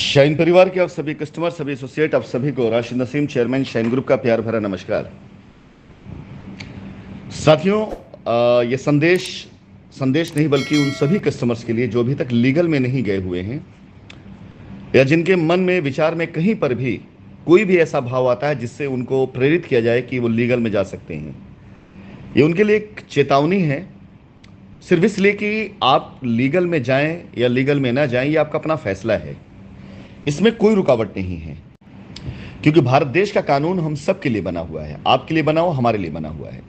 Shine परिवार के आप सभी कस्टमर, सभी एसोसिएट, आप सभी को Rashid Naseem, chairman shine group का प्यार भरा नमस्कार। साथियों, ये संदेश संदेश नहीं बल्कि उन सभी कस्टमर्स के लिए जो अभी तक लीगल में नहीं गए हुए हैं या जिनके मन में, विचार में कहीं पर भी कोई भी ऐसा भाव आता है जिससे उनको प्रेरित किया जाए कि वो लीगल में जा सकते हैं। ये उनके लिए एक चेतावनी है, सिर्फ इसलिए कि आप लीगल में जाएं या लीगल में ना जाएं, ये आपका अपना फैसला है। इसमें कोई रुकावट नहीं है, क्योंकि भारत देश का कानून हम सब के लिए बना हुआ है। आपके लिए बना हुआ, हमारे लिए बना हुआ है।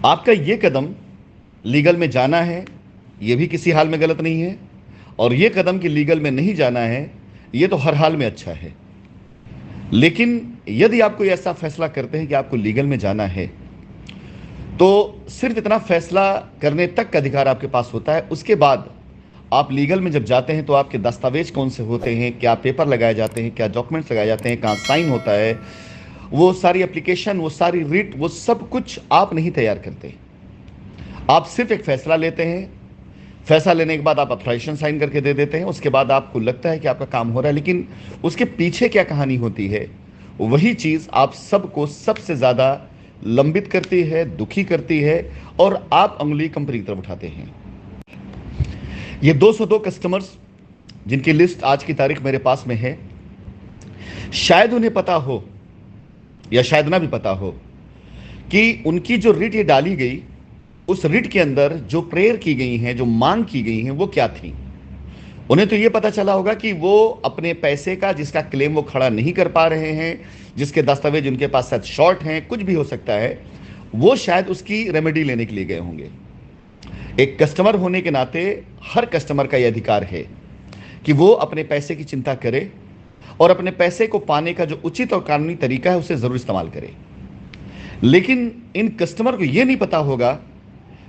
आपका ये कदम लीगल में जाना है, ये भी किसी हाल में गलत नहीं है, और ये कदम कि लीगल में नहीं जाना है, ये तो हर हाल में अच्छा है। लेकिन यदि आप कोई ऐसा फैसला करते हैं कि आपको लीगल में जाना है, तो सिर्फ इतना फैसला करने तक का अधिकार आपके पास होता है। उसके बाद आप लीगल में जब जाते हैं तो आपके दस्तावेज कौन से होते हैं, क्या पेपर लगाए जाते हैं, क्या डॉक्यूमेंट्स लगाए जाते हैं, कहाँ साइन होता है, वो सारी एप्लीकेशन, वो सारी रिट, वो सब कुछ आप नहीं तैयार करते। आप सिर्फ एक फैसला लेते हैं। फैसला लेने के बाद आप अथॉराइजेशन साइन करके दे देते हैं। उसके बाद आपको लगता है कि आपका काम हो रहा है, लेकिन उसके पीछे क्या कहानी होती है, वही चीज़ आप सबको सबसे ज़्यादा लंबित करती है, दुखी करती है, और आप उंगली कंपनी की तरफ उठाते हैं। ये 202 कस्टमर्स जिनकी लिस्ट आज की तारीख मेरे पास में है, शायद उन्हें पता हो या शायद ना भी पता हो कि उनकी जो रिट ये डाली गई, उस रिट के अंदर जो प्रेयर की गई हैं, जो मांग की गई हैं, वो क्या थी। उन्हें तो ये पता चला होगा कि वो अपने पैसे का, जिसका क्लेम वो खड़ा नहीं कर पा रहे हैं, जिसके दस्तावेज उनके पास शायद शॉर्ट हैं, कुछ भी हो सकता है, वो शायद उसकी रेमेडी लेने के लिए गए होंगे। एक कस्टमर होने के नाते हर कस्टमर का यह अधिकार है कि वो अपने पैसे की चिंता करे और अपने पैसे को पाने का जो उचित और कानूनी तरीका है उसे जरूर इस्तेमाल करे। लेकिन इन कस्टमर को यह नहीं पता होगा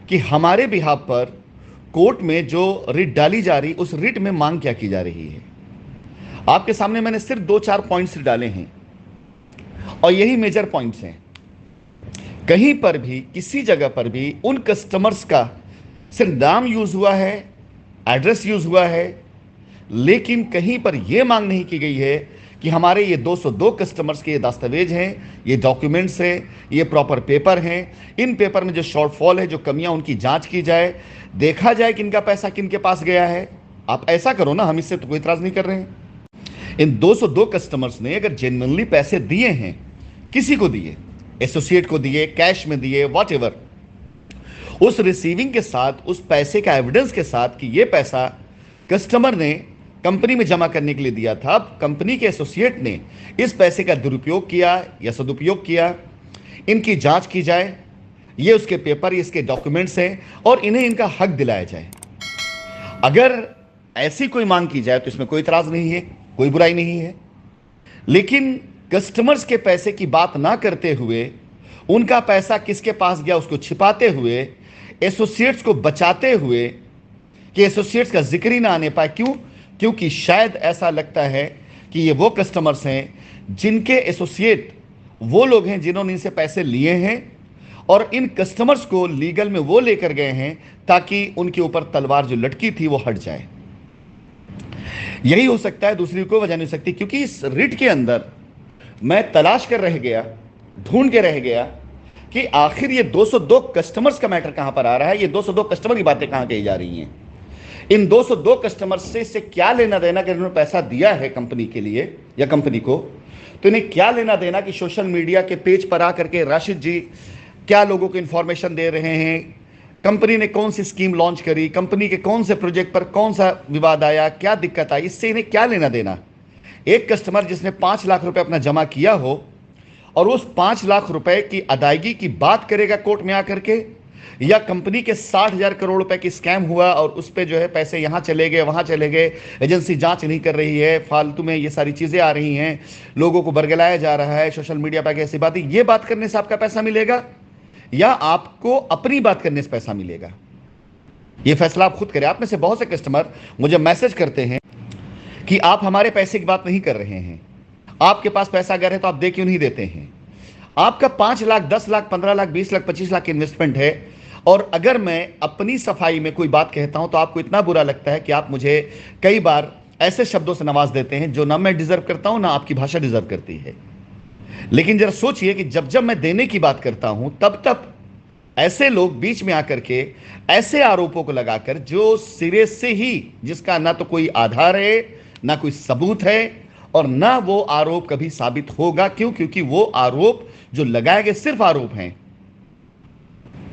कि हमारे बिहाफ पर कोर्ट में जो रिट डाली जा रही, उस रिट में मांग क्या की जा रही है। आपके सामने मैंने सिर्फ 2-4 पॉइंट्स डाले हैं, और यही मेजर पॉइंट्स हैं। कहीं पर भी, किसी जगह पर भी उन कस्टमर्स का सिर्फ नाम यूज हुआ है, एड्रेस यूज हुआ है, लेकिन कहीं पर यह मांग नहीं की गई है कि हमारे ये 202 कस्टमर्स के ये दस्तावेज हैं, ये डॉक्यूमेंट्स हैं, ये प्रॉपर पेपर हैं, इन पेपर में जो शॉर्टफॉल है, जो कमियां, उनकी जांच की जाए, देखा जाए कि इनका पैसा किनके पास गया है। आप ऐसा करो ना, हम इससे तो कोई इतराज नहीं कर रहे हैं। इन 202 कस्टमर्स ने अगर जेन्युइनली पैसे दिए हैं, किसी को दिए, एसोसिएट को दिए, कैश में दिए, वॉटएवर, उस रिसीविंग के साथ, उस पैसे का एविडेंस के साथ कि यह पैसा कस्टमर ने कंपनी में जमा करने के लिए दिया था, अब कंपनी के एसोसिएट ने इस पैसे का दुरुपयोग किया या सदुपयोग किया, इनकी जांच की जाए। ये उसके पेपर, ये इसके डॉक्यूमेंट्स हैं, और इन्हें इनका हक दिलाया जाए। अगर ऐसी कोई मांग की जाए तो इसमें कोई इतराज नहीं है, कोई बुराई नहीं है। लेकिन कस्टमर्स के पैसे की बात ना करते हुए, उनका पैसा किसके पास गया उसको छिपाते हुए, एसोसिएट्स को बचाते हुए कि एसोसिएट्स का जिक्र ही ना आने पाए। क्यों? क्योंकि शायद ऐसा लगता है कि ये वो कस्टमर्स हैं जिनके एसोसिएट वो लोग हैं जिन्होंने इनसे पैसे लिए हैं, और इन कस्टमर्स को लीगल में वो लेकर गए हैं ताकि उनके ऊपर तलवार जो लटकी थी वो हट जाए। यही हो सकता है, दूसरी कोई वजह नहीं हो सकती। क्योंकि इस रिट के अंदर मैं तलाश कर रह गया, ढूंढ के रह गया कि आखिर ये 202 कस्टमर्स का मैटर कहां पर आ रहा है, ये 202 कस्टमर की बातें कहां कही जा रही हैं। इन 202 कस्टमर्स से इससे क्या लेना देना कि इन्होंने पैसा दिया है कंपनी के लिए या कंपनी को, तो इन्हें क्या लेना देना कि सोशल मीडिया के पेज पर आकर के राशिद जी क्या लोगों को इंफॉर्मेशन दे रहे हैं, कंपनी ने कौन सी स्कीम लॉन्च करी, कंपनी के कौन से प्रोजेक्ट पर कौन सा विवाद आया, क्या दिक्कत आई, इससे इन्हें क्या लेना देना। एक कस्टमर जिसने 5 लाख रुपए अपना जमा किया हो और उस 5 लाख रुपए की अदायगी की बात करेगा कोर्ट में आकर के, या कंपनी के 60,000 करोड़ रुपए की स्कैम हुआ और उस पे जो है पैसे यहां चले गए, वहां चले गए, एजेंसी जांच नहीं कर रही है, फालतू में ये सारी चीजें आ रही हैं, लोगों को बरगलाया जा रहा है सोशल मीडिया पर ऐसी बातें, ये बात करने से आपका पैसा मिलेगा या आपको अपनी बात करने से पैसा मिलेगा? ये फैसला आप खुद करें। आप में से बहुत से कस्टमर मुझे मैसेज करते हैं कि आप हमारे पैसे की बात नहीं कर रहे हैं, आपके पास पैसा अगर है तो आप दे क्यों नहीं देते हैं। आपका 5 लाख, 10 लाख, 15 लाख, 20 लाख, 25 लाख इन्वेस्टमेंट है, और अगर मैं अपनी सफाई में कोई बात कहता हूं तो आपको इतना बुरा लगता है कि आप मुझे कई बार ऐसे शब्दों से नवाज देते हैं जो ना मैं डिजर्व करता हूं, ना आपकी भाषा डिजर्व करती है। लेकिन जरा सोचिए कि जब जब मैं देने की बात करता हूं, तब तब ऐसे लोग बीच में आकर के ऐसे आरोपों को लगाकर, जो सिरे से ही, जिसका ना तो कोई आधार है, ना कोई सबूत है, और ना वो आरोप कभी साबित होगा। क्यों? क्योंकि वो आरोप जो लगाए गए सिर्फ आरोप हैं।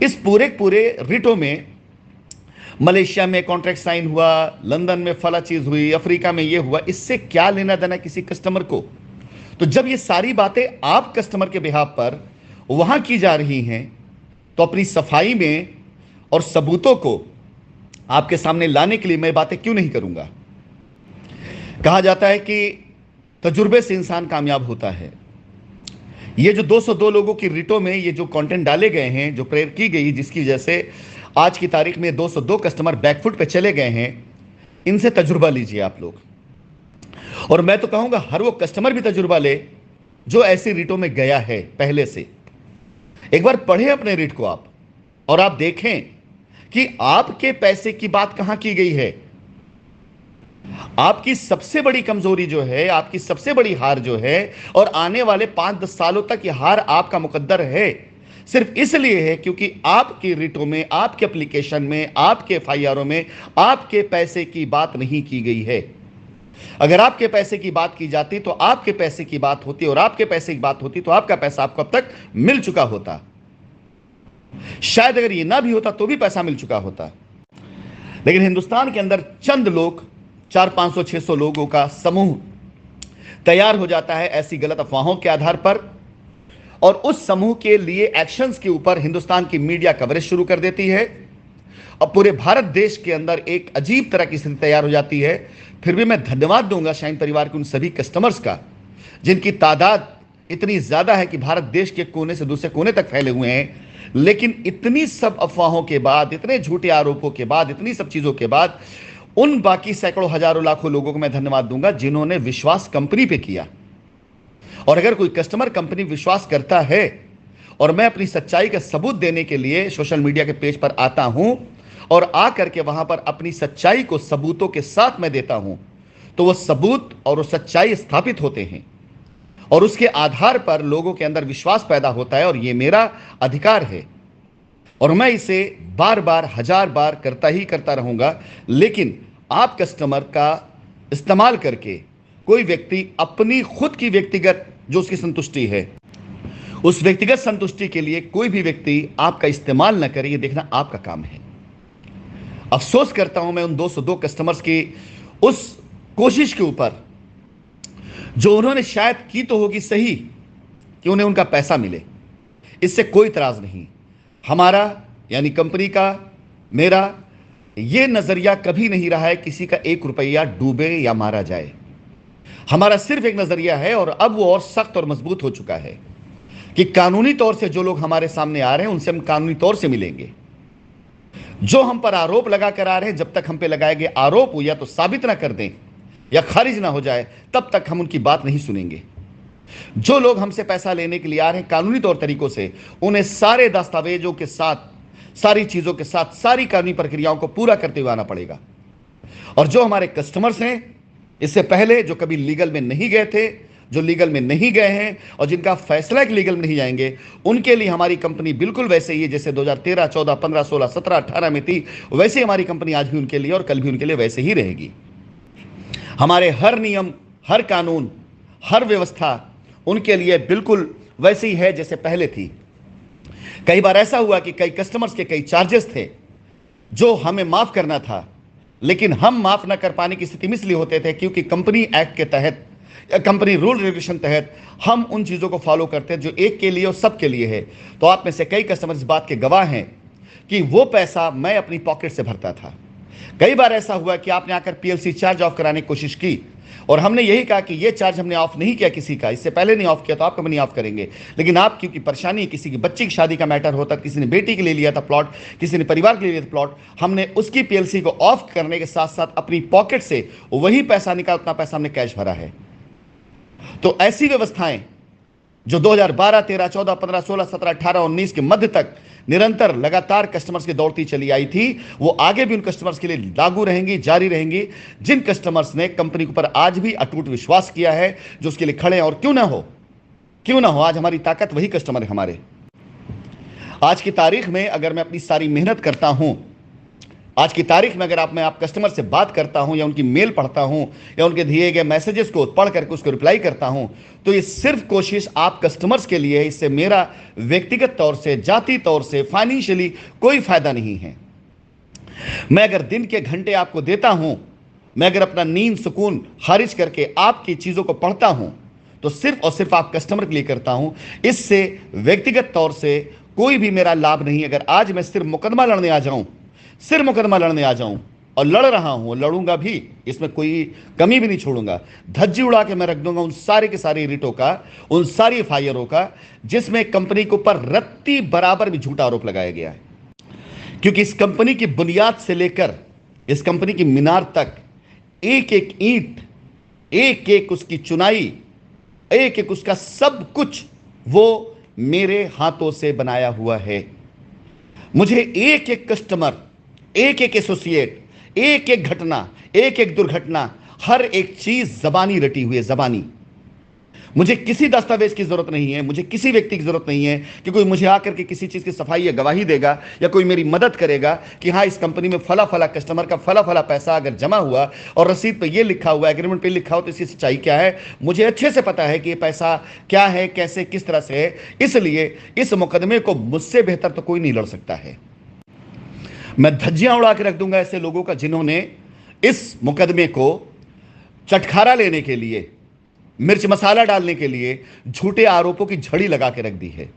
इस पूरे पूरे रिटो में मलेशिया में कॉन्ट्रैक्ट साइन हुआ, लंदन में फला चीज हुई, अफ्रीका में ये हुआ, इससे क्या लेना देना किसी कस्टमर को? तो जब ये सारी बातें आप कस्टमर के बिहाफ पर वहां की जा रही हैं, तो अपनी सफाई में और सबूतों को आपके सामने लाने के लिए मैं बातें क्यों नहीं करूंगा? कहा जाता है कि तजुर्बे से इंसान कामयाब होता है। ये जो 202 लोगों की रिटो में ये जो कंटेंट डाले गए हैं, जो प्रेयर की गई, जिसकी वजह से आज की तारीख में 202 कस्टमर बैकफुट पे चले गए हैं, इनसे तजुर्बा लीजिए आप लोग। और मैं तो कहूंगा हर वो कस्टमर भी तजुर्बा ले जो ऐसी रिटो में गया है पहले से। एक बार पढ़े अपने रिट को आप, और आप देखें कि आपके पैसे की बात कहां की गई है। आपकी सबसे बड़ी कमजोरी जो है, आपकी सबसे बड़ी हार जो है, और आने वाले 5-10 सालों तक यह हार आपका मुकद्दर है, सिर्फ इसलिए है क्योंकि आपकी रिटों में, आपके एप्लीकेशन में, आपके एफआईआरों में आपके पैसे की बात नहीं की गई है। अगर आपके पैसे की बात की जाती तो आपके पैसे की बात होती, और आपके पैसे की बात होती तो आपका पैसा आपको अब तक मिल चुका होता। शायद अगर यह ना भी होता तो भी पैसा मिल चुका होता। लेकिन हिंदुस्तान के अंदर चंद लोग, 400-500-600 लोगों का समूह तैयार हो जाता है ऐसी गलत अफवाहों के आधार पर, और उस समूह के लिए एक्शंस के ऊपर हिंदुस्तान की मीडिया कवरेज शुरू कर देती है, और पूरे भारत देश के अंदर एक अजीब तरह की स्थिति तैयार हो जाती है। फिर भी मैं धन्यवाद दूंगा शाहीन परिवार के उन सभी कस्टमर्स का, जिनकी तादाद इतनी ज्यादा है कि भारत देश के कोने से दूसरे कोने तक फैले हुए हैं। लेकिन इतनी सब अफवाहों के बाद, इतने झूठे आरोपों के बाद, इतनी सब चीजों के बाद, उन बाकी सैकड़ों हजारों लाखों लोगों को मैं धन्यवाद दूंगा जिन्होंने विश्वास कंपनी पे किया। और अगर कोई कस्टमर कंपनी विश्वास करता है, और मैं अपनी सच्चाई का सबूत देने के लिए सोशल मीडिया के पेज पर आता हूं, और आकर के वहां पर अपनी सच्चाई को सबूतों के साथ मैं देता हूं, तो वो सबूत और वो सच्चाई स्थापित होते हैं, और उसके आधार पर लोगों के अंदर विश्वास पैदा होता है। और ये मेरा अधिकार है, और मैं इसे बार बार, हजार बार करता ही करता रहूंगा। लेकिन आप कस्टमर का इस्तेमाल करके कोई व्यक्ति अपनी खुद की व्यक्तिगत जो उसकी संतुष्टि है, उस व्यक्तिगत संतुष्टि के लिए कोई भी व्यक्ति आपका इस्तेमाल न करे, ये देखना आपका काम है। अफसोस करता हूं मैं उन 202 कस्टमर्स की उस कोशिश के ऊपर, जो उन्होंने शायद की तो होगी सही कि उन्हें उनका पैसा मिले, इससे कोई इतराज नहीं। हमारा यानी कंपनी का, मेरा यह नजरिया कभी नहीं रहा है किसी का 1 रुपया डूबे या मारा जाए। हमारा सिर्फ एक नजरिया है, और अब वो और सख्त और मजबूत हो चुका है, कि कानूनी तौर से जो लोग हमारे सामने आ रहे हैं उनसे हम कानूनी तौर से मिलेंगे। जो हम पर आरोप लगा कर आ रहे हैं, जब तक हम पे लगाए गए आरोप या तो साबित ना कर दें या खारिज ना हो जाए, तब तक हम उनकी बात नहीं सुनेंगे। जो लोग हमसे पैसा लेने के लिए आ रहे हैं कानूनी तौर तरीकों से, उन्हें सारे दस्तावेजों के साथ, सारी चीजों के साथ, सारी कानूनी प्रक्रियाओं को पूरा करते हुए आना पड़ेगा। और जो हमारे कस्टमर्स हैं, इससे पहले जो कभी लीगल में नहीं गए थे, जो लीगल में नहीं गए हैं, और जिनका फैसला कि लीगल में नहीं जाएंगे, उनके लिए हमारी कंपनी बिल्कुल वैसे ही है जैसे 2013, 14, 15, 16, 17, 18 में थी। वैसे ही हमारी कंपनी आज भी उनके लिए और कल भी उनके लिए वैसे ही रहेगी। हमारे हर नियम, हर कानून, हर व्यवस्था उनके लिए बिल्कुल वैसे ही है जैसे पहले थी। कई बार ऐसा हुआ कि कई कस्टमर्स के कई चार्जेस थे जो हमें माफ करना था, लेकिन हम माफ ना कर पाने की स्थिति में इसलिए होते थे क्योंकि कंपनी एक्ट के तहत, कंपनी रूल रेगुलेशन तहत हम उन चीजों को फॉलो करते हैं जो एक के लिए और सबके लिए है। तो आप में से कई कस्टमर इस बात के गवाह हैं कि वो पैसा मैं अपनी पॉकेट से भरता था। कई बार ऐसा हुआ कि आपने आकर पीएलसी चार्ज ऑफ कराने की कोशिश की, और हमने यही कहा कि ये चार्ज हमने ऑफ नहीं किया किसी का, इससे पहले नहीं ऑफ किया, तो आप कब नहीं ऑफ करेंगे। लेकिन आप, क्योंकि परेशानी किसी की बच्ची की शादी का मैटर होता, किसी ने बेटी के लिए लिया था प्लॉट, किसी ने परिवार के लिए लिया था प्लॉट, हमने उसकी पीएलसी को ऑफ करने के साथ साथ अपनी पॉकेट से वही पैसा निकाल, उतना पैसा हमने कैश भरा है। तो ऐसी व्यवस्थाएं जो 2012, 13, 14, 15, 16, 17, 18, 19 के मध्य तक निरंतर लगातार कस्टमर्स की दौड़ती चली आई थी, वो आगे भी उन कस्टमर्स के लिए लागू रहेंगी, जारी रहेंगी, जिन कस्टमर्स ने कंपनी के ऊपर आज भी अटूट विश्वास किया है, जो उसके लिए खड़े हैं। और क्यों ना हो, आज हमारी ताकत वही कस्टमर है हमारे। आज की तारीख में अगर मैं अपनी सारी मेहनत करता हूं, आज की तारीख में अगर मैं आप कस्टमर से बात करता हूं, या उनकी मेल पढ़ता हूं, या उनके दिए गए मैसेजेस को पढ़ करके उसको रिप्लाई करता हूं, तो ये सिर्फ कोशिश आप कस्टमर्स के लिए है। इससे मेरा व्यक्तिगत तौर से, जाति तौर से, फाइनेंशियली कोई फायदा नहीं है। मैं अगर दिन के घंटे आपको देता हूं, मैं अगर अपना नींद सुकून खारिज करके आपकी चीजों को पढ़ता हूं, तो सिर्फ और सिर्फ आप कस्टमर के लिए करता हूं। इससे व्यक्तिगत तौर से कोई भी मेरा लाभ नहीं। अगर आज मैं सिर्फ मुकदमा लड़ने आ जाऊं और लड़ रहा हूं, लड़ूंगा भी, इसमें कोई कमी भी नहीं छोड़ूंगा। धज्जी उड़ा के मैं रख दूंगा उन सारे के सारे रिटों का, उन सारी एफआईआरों का, जिसमें कंपनी के ऊपर रत्ती बराबर भी झूठा आरोप लगाया गया है। क्योंकि इस कंपनी की बुनियाद से लेकर इस कंपनी की मीनार तक एक एक ईंट, एक एक उसकी चुनाई, एक एक उसका सब कुछ वो मेरे हाथों से बनाया हुआ है। मुझे एक एक कस्टमर, एक एक एसोसिएट, एक एक घटना, एक एक दुर्घटना, हर एक चीज जबानी रटी हुई है, जबानी। मुझे किसी दस्तावेज की जरूरत नहीं है, मुझे किसी व्यक्ति की जरूरत नहीं है कि कोई मुझे आकर के किसी चीज की सफाई या गवाही देगा, या कोई मेरी मदद करेगा कि हाँ, इस कंपनी में फला फला कस्टमर का फला फला पैसा अगर जमा हुआ और रसीद पे ये लिखा हुआ, एग्रीमेंट पे लिखा हो, तो इसकी सच्चाई क्या है। मुझे अच्छे से पता है कि ये पैसा क्या है, कैसे, किस तरह से है। इसलिए इस मुकदमे को मुझसे बेहतर तो कोई नहीं लड़ सकता है। मैं धज्जियां उड़ा के रख दूंगा ऐसे लोगों का जिन्होंने इस मुकदमे को चटखारा लेने के लिए, मिर्च मसाला डालने के लिए झूठे आरोपों की झड़ी लगा के रख दी है।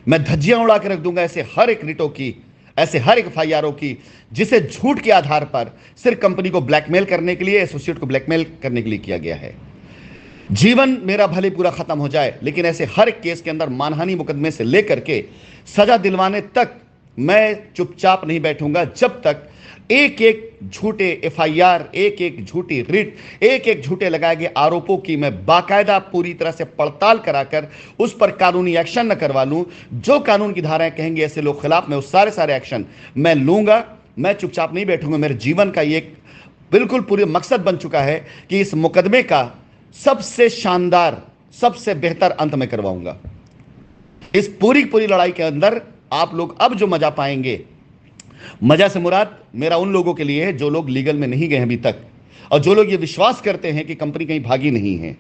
मैं धज्जियां उड़ा के रख दूंगा ऐसे हर एक रिटों की, ऐसे हर एक एफआईआरों की, जिसे झूठ के आधार पर सिर्फ कंपनी को ब्लैकमेल करने के लिए, एसोसिएट को ब्लैकमेल करने के लिए किया गया है। जीवन मेरा भले पूरा खत्म हो जाए, लेकिन ऐसे हर एक केस के अंदर, मानहानि मुकदमे से लेकर के सजा दिलवाने तक, मैं चुपचाप नहीं बैठूंगा जब तक एक एक झूठे एफआईआर, एक एक झूठी रिट, एक एक झूठे लगाए गए आरोपों की मैं बाकायदा पूरी तरह से पड़ताल कराकर उस पर कानूनी एक्शन न करवा लूं। जो कानून की धाराएं कहेंगे ऐसे लोग खिलाफ, मैं उस सारे एक्शन मैं लूंगा। मैं चुपचाप नहीं बैठूंगा। मेरे जीवन का ये एक बिल्कुल पूरे मकसद बन चुका है कि इस मुकदमे का सबसे शानदार, सबसे बेहतर अंत में करवाऊंगा। इस पूरी लड़ाई के अंदर आप लोग अब जो मजा पाएंगे, मजा से मुराद मेरा उन लोगों के लिए है जो लोग लीगल में नहीं गए अभी तक, और जो लोग ये विश्वास करते हैं कि कंपनी कहीं भागी नहीं है।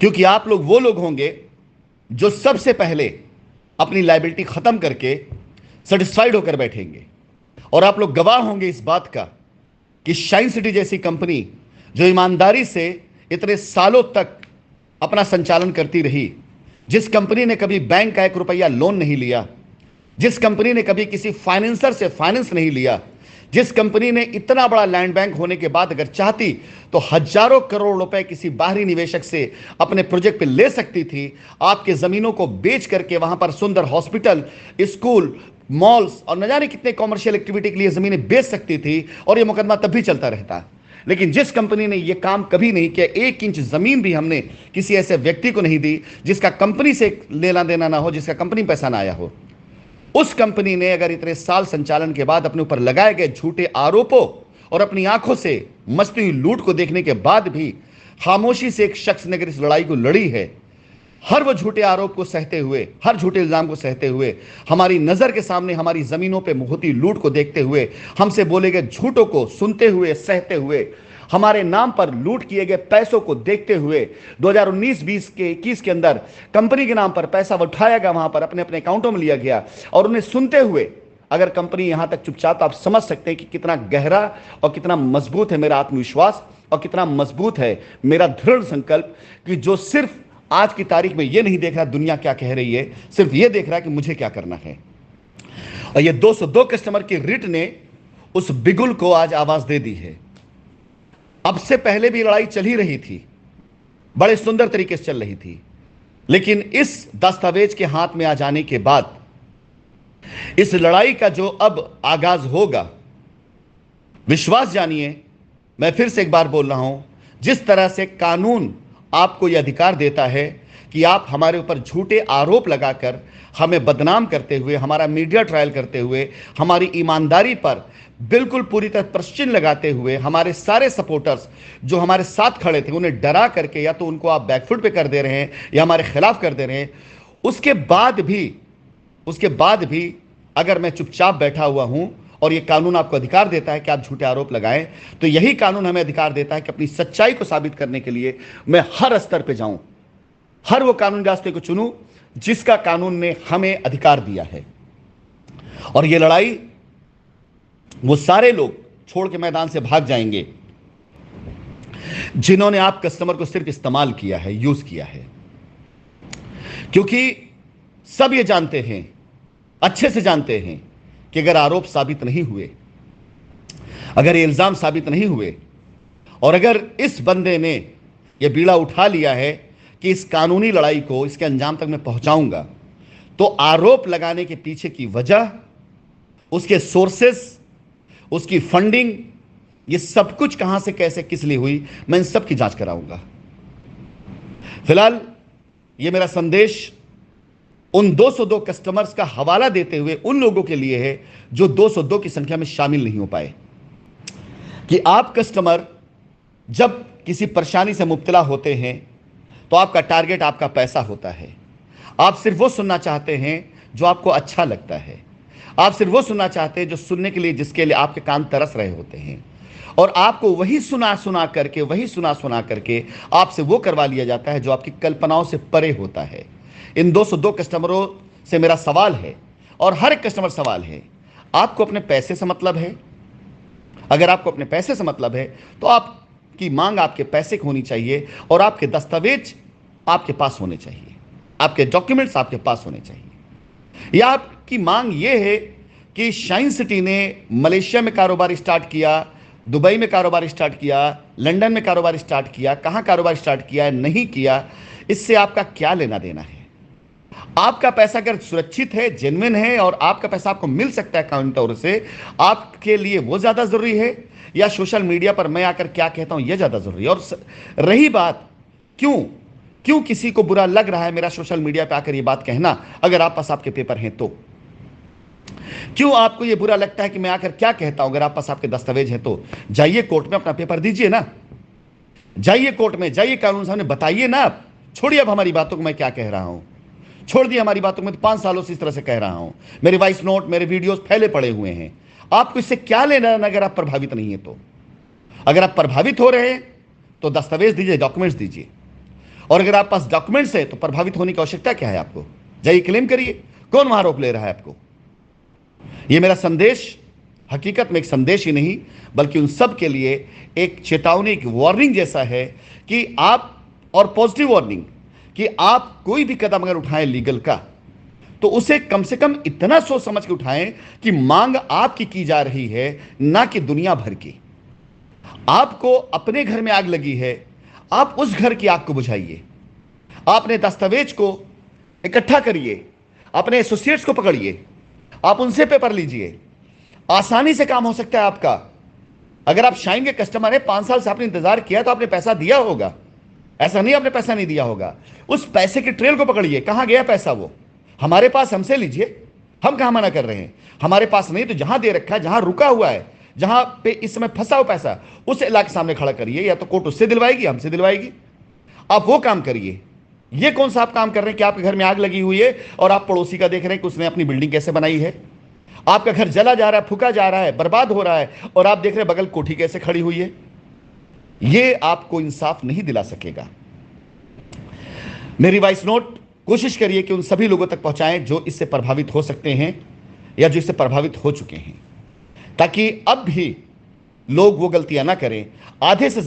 क्योंकि आप लोग वो लोग होंगे जो सबसे पहले अपनी लायबिलिटी खत्म करके सेटिस्फाइड होकर बैठेंगे। और आप लोग गवाह होंगे इस बात का कि शाइन सिटी जैसी कंपनी जो ईमानदारी से इतने सालों तक अपना संचालन करती रही, जिस कंपनी ने कभी बैंक का 1 रुपया लोन नहीं लिया, जिस कंपनी ने कभी किसी फाइनेंसर से फाइनेंस नहीं लिया, जिस कंपनी ने इतना बड़ा लैंड बैंक होने के बाद अगर चाहती तो हजारों करोड़ रुपए किसी बाहरी निवेशक से अपने प्रोजेक्ट पे ले सकती थी, आपके जमीनों को बेच करके वहां पर सुंदर हॉस्पिटल, स्कूल, मॉल्स और न जाने कितने कॉमर्शियल एक्टिविटी के लिए जमीनें बेच सकती थी, और यह मुकदमा तब भी चलता रहता। लेकिन जिस कंपनी ने यह काम कभी नहीं किया, 1 इंच जमीन भी हमने किसी ऐसे व्यक्ति को नहीं दी जिसका कंपनी से लेना देना ना हो, जिसका कंपनी पैसा ना आया हो, उस कंपनी ने अगर इतने साल संचालन के बाद अपने ऊपर लगाए गए झूठे आरोपों और अपनी आंखों से मचती हुई लूट को देखने के बाद भी खामोशी से एक शख्स ने अगर इस लड़ाई को लड़ी है, हर वो झूठे आरोप को सहते हुए, हर झूठे इल्जाम को सहते हुए, हमारी नजर के सामने हमारी जमीनों पे होती लूट को देखते हुए, हमसे बोले गए झूठों को सुनते हुए, सहते हुए, हमारे नाम पर लूट किए गए पैसों को देखते हुए 2019, 20 के 21 के अंदर कंपनी के नाम पर पैसा उठाया गया, वहां पर अपने अपने अकाउंटों में लिया गया, और उन्हें सुनते हुए अगर कंपनी यहां तक चुपचाप, आप समझ सकते हैं कि कितना गहरा और कितना मजबूत है मेरा आत्मविश्वास, और कितना मजबूत है मेरा दृढ़ संकल्प कि जो सिर्फ आज की तारीख में यह नहीं देख रहा दुनिया क्या कह रही है, सिर्फ यह देख रहा है कि मुझे क्या करना है। और ये 202 कस्टमर की रिट ने उस बिगुल को आज आवाज दे दी है। अब से पहले भी लड़ाई चल ही रही थी, बड़े सुंदर तरीके से चल रही थी, लेकिन इस दस्तावेज के हाथ में आ जाने के बाद इस लड़ाई का जो अब आगाज होगा, विश्वास जानिए, मैं फिर से एक बार बोल रहा हूं, जिस तरह से कानून आपको यह अधिकार देता है कि आप हमारे ऊपर झूठे आरोप लगाकर हमें बदनाम करते हुए, हमारा मीडिया ट्रायल करते हुए, हमारी ईमानदारी पर बिल्कुल पूरी तरह प्रश्न लगाते हुए, हमारे सारे सपोर्टर्स जो हमारे साथ खड़े थे उन्हें डरा करके या तो उनको आप बैकफुट पे कर दे रहे हैं या हमारे खिलाफ कर दे रहे हैं। उसके बाद भी अगर मैं चुपचाप बैठा हुआ हूं और ये कानून आपको अधिकार देता है कि आप झूठे आरोप लगाएं, तो यही कानून हमें अधिकार देता है कि अपनी सच्चाई को साबित करने के लिए मैं हर स्तर पे जाऊं, हर वो कानूनी रास्ते को चुनूं जिसका कानून ने हमें अधिकार दिया है। और ये लड़ाई वो सारे लोग छोड़ के मैदान से भाग जाएंगे जिन्होंने आप कस्टमर को सिर्फ इस्तेमाल किया है, यूज किया है। क्योंकि सब ये जानते हैं, अच्छे से जानते हैं कि अगर आरोप साबित नहीं हुए, अगर ये इल्जाम साबित नहीं हुए और अगर इस बंदे ने यह बीड़ा उठा लिया है कि इस कानूनी लड़ाई को इसके अंजाम तक मैं पहुंचाऊंगा, तो आरोप लगाने के पीछे की वजह, उसके सोर्सेस, उसकी फंडिंग, ये सब कुछ कहां से, कैसे, किस लिए हुई, मैं इन सब की जांच कराऊंगा। फिलहाल ये मेरा संदेश उन 202 कस्टमर्स का हवाला देते हुए उन लोगों के लिए है जो 202 की संख्या में शामिल नहीं हो पाए, कि आप कस्टमर जब किसी परेशानी से मुब्तला होते हैं तो आपका टारगेट आपका पैसा होता है। आप सिर्फ वो सुनना चाहते हैं जो आपको अच्छा लगता है। आप सिर्फ वो सुनना चाहते हैं जो सुनने के लिए, जिसके लिए आपके कान तरस रहे होते हैं। और आपको वही सुना सुना करके आपसे वो करवा लिया जाता है जो आपकी कल्पनाओं से परे होता है। इन 202 कस्टमरों से मेरा सवाल है, और हर एक कस्टमर सवाल है, आपको अपने पैसे से मतलब है? अगर आपको अपने पैसे से मतलब है तो आपकी मांग आपके पैसे की होनी चाहिए और आपके दस्तावेज आपके पास होने चाहिए, आपके डॉक्यूमेंट्स आपके पास होने चाहिए। या आपकी मांग यह है कि शाइन सिटी ने मलेशिया में कारोबार स्टार्ट किया, दुबई में कारोबार स्टार्ट किया, लंदन में कारोबार स्टार्ट किया, कहां कारोबार स्टार्ट किया, नहीं किया, इससे आपका क्या लेना देना है? आपका पैसा अगर सुरक्षित है, जेन्युइन है और आपका पैसा आपको मिल सकता है कानूनी तौर से, आपके लिए वो ज्यादा जरूरी है या सोशल मीडिया पर मैं आकर क्या कहता हूं यह ज्यादा जरूरी है? और रही बात क्यों किसी को बुरा लग रहा है मेरा सोशल मीडिया पे आकर ये बात कहना, अगर आप पास आपके पेपर हैं तो क्यों आपको ये बुरा लगता है कि मैं आकर क्या कहता हूं? अगर आप पास आपके दस्तावेज हैं तो जाइए कोर्ट में अपना पेपर दीजिए ना, जाइए कोर्ट में, जाइए कानून सामने बताइए ना। छोड़िए अब हमारी बातों को, मैं क्या कह रहा हूं छोड़ दिए हमारी बातों में, तो 5 सालों से इस तरह से कह रहा हूं, मेरे वॉइस नोट, मेरे वीडियोस फैले पड़े हुए हैं। आपको इससे क्या लेना है अगर आप प्रभावित नहीं है तो? अगर आप प्रभावित हो रहे हैं तो दस्तावेज दीजिए, डॉक्यूमेंट्स दीजिए। और अगर आप पास डॉक्यूमेंट्स है तो प्रभावित होने की आवश्यकता क्या है आपको? जाइए क्लेम करिए, कौन वहां रोक ले रहा है आपको? यह मेरा संदेश हकीकत में एक संदेश ही नहीं बल्कि उन सब के लिए एक चेतावनी, एक वार्निंग जैसा है कि आप, और पॉजिटिव वार्निंग, कि आप कोई भी कदम अगर उठाएं लीगल का तो उसे कम से कम इतना सोच समझ के उठाएं कि मांग आपकी की जा रही है, ना कि दुनिया भर की। आपको अपने घर में आग लगी है, आप उस घर की आग को बुझाइए। आपने दस्तावेज को इकट्ठा करिए, अपने एसोसिएट्स को पकड़िए, आप उनसे पेपर लीजिए, आसानी से काम हो सकता है आपका। अगर आप शाइन के कस्टमर हैं, 5 साल से आपने इंतजार किया तो आपने पैसा दिया होगा, ऐसा नहीं आपने पैसा नहीं दिया होगा। उस पैसे की ट्रेल को पकड़िए, कहां गया पैसा? वो हमारे पास, हमसे लीजिए, हम कहां मना कर रहे हैं। हमारे पास नहीं तो जहां दे रखा है, जहां रुका हुआ है, जहां पे इस समय फंसा हुआ पैसा, उस इलाके सामने खड़ा करिए, या तो कोर्ट उससे दिलवाएगी, हमसे दिलवाएगी। आप वो काम करिए। ये कौन सा आप काम कर रहे हैं कि आपके घर में आग लगी हुई है और आप पड़ोसी का देख रहे हैं कि उसने अपनी बिल्डिंग कैसे बनाई है? आपका घर जला जा रहा है, फूका जा रहा है, बर्बाद हो रहा है, और आप देख रहे हैं बगल कोठी कैसे खड़ी हुई है। यह आपको इंसाफ नहीं दिला सकेगा। मेरी वॉइस नोट कोशिश करिए कि उन सभी लोगों तक पहुंचाएं जो इससे प्रभावित हो सकते हैं या जो इससे प्रभावित हो चुके हैं, ताकि अब भी लोग वो गलतियां ना करें। आधे से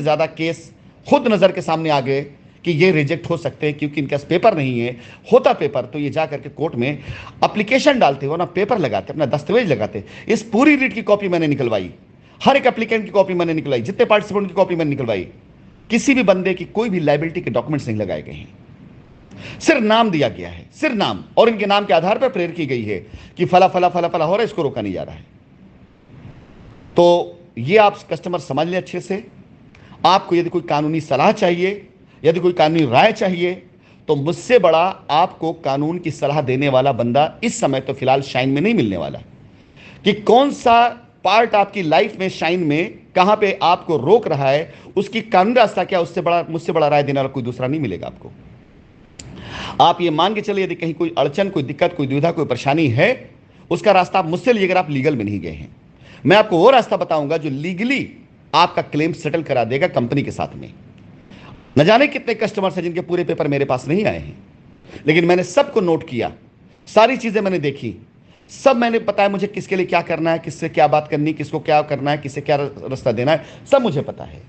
ज्यादा केस खुद नजर के सामने आ गए कि ये रिजेक्ट हो सकते हैं क्योंकि इनके पास पेपर नहीं है। होता पेपर तो ये जा करके कोर्ट में एप्लीकेशन डालते हो ना, पेपर लगाते, अपना दस्तावेज लगाते। इस पूरी रीट की कॉपी मैंने निकलवाई, हर एक एप्लीकेंट की कॉपी मैंने निकलवाई, जितने पार्टिसिपेंट की कॉपी मैंने निकलवाई। किसी भी बंदे की कोई भी लायबिलिटी के डॉक्यूमेंट्स नहीं लगाए गए हैं, सिर्फ नाम दिया गया है, सिर्फ नाम, और इनके नाम के आधार पर प्रेयर की गई है कि फला फला फला फला हो रहा है, इसको रोका नहीं जा रहा है। तो ये आप कस्टमर समझ लें अच्छे से। आपको यदि कोई कानूनी सलाह चाहिए, यदि कोई कानूनी राय चाहिए तो मुझसे बड़ा आपको कानून की सलाह देने वाला बंदा इस समय तो फिलहाल शाइन में नहीं मिलने वाला, कि कौन सा पार्ट आपकी लाइफ में, शाइन में कहां पे आपको रोक रहा है, उसकी कानूनी रास्ता क्या, उससे बड़ा, मुझसे बड़ा राय देने वाला कोई दूसरा नहीं मिलेगा आपको। आप ये मान के चलिए, यदि कहीं कोई अड़चन, कोई दिक्कत, कोई दुविधा, कोई परेशानी है, उसका रास्ता आप मुझसे लीजिए, अगर आप लीगल में नहीं गए हैं। मैं आपको वो रास्ता बताऊंगा जो लीगली आपका क्लेम सेटल करा देगा कंपनी के साथ में। न जाने कितने कस्टमर्स हैं जिनके पूरे पेपर मेरे पास नहीं आए हैं, लेकिन मैंने सबको नोट किया, सारी चीजें मैंने देखी, सब मैंने बताया मुझे किसके लिए क्या करना है, किससे क्या बात करनी, किसको क्या करना है, किससे क्या रास्ता देना है, सब मुझे पता है।